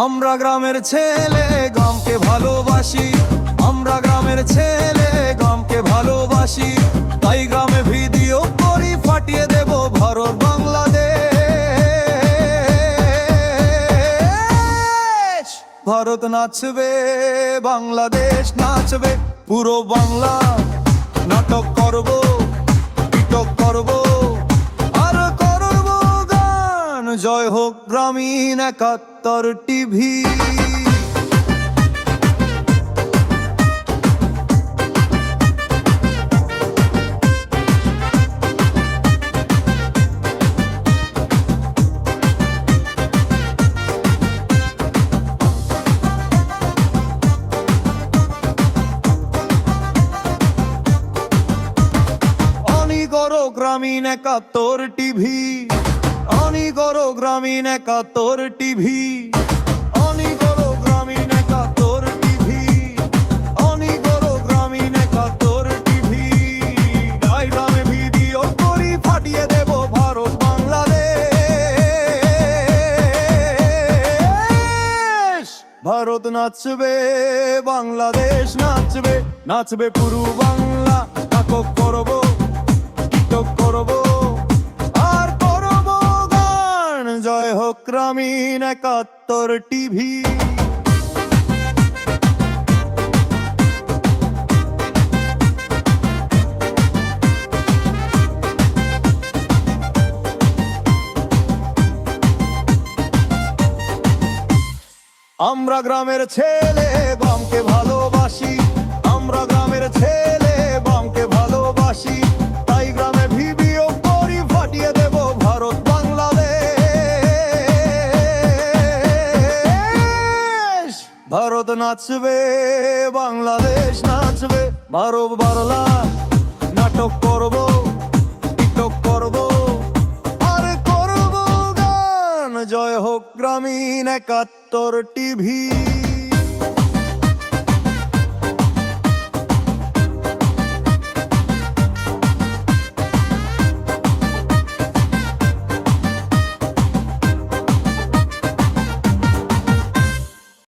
আমরা গ্রামের ছেলে গ্রামকে ভালোবাসি, আমরা গ্রামের ছেলে গ্রামকে ভালোবাসি, তাই গ্রামে ভিডিও করি ফাটিয়ে দেব ভারত বাংলাদেশ। ভারত নাচবে, বাংলাদেশ নাচবে, পুরো বাংলা নাটক করব, টিকটক করব আর করব গান। জয় হোক গ্রামীণ ৭১ টিভি। গ্রামীণ ৭১ টিভি, অনি করো গ্রামীণ ৭১ টিভি, অনি করো গ্রামীণ ৭১ টিভি, অনি করো গ্রামীণ ৭১ টিভি। তাই গ্রামে ভিডিও করি ফাটিয়ে দেব ভারত বাংলাদেশ। ভারত নাচবে, বাংলাদেশ নাচবে, নাচবে পুরো বাংলা, নাটক করব, করব আর করব গান। জয় হোক গ্রামীণ ৭১ টিভি। আমরা গ্রামের ছেলে গ্রামকে ভালোবাসি, আমরা গ্রামের ছেলে গ্রামকে ভালোবাসি, তাই গ্রামে ভিডিও করি ফাটিয়ে দেব ভারত বাংলাদেশ। ভারত নাচবে, বাংলাদেশ নাচবে, ভারত বাংলা নাটক করব, টিকটক করব আর করব গান। জয় হোক গ্রামীণ ৭১ টিভি।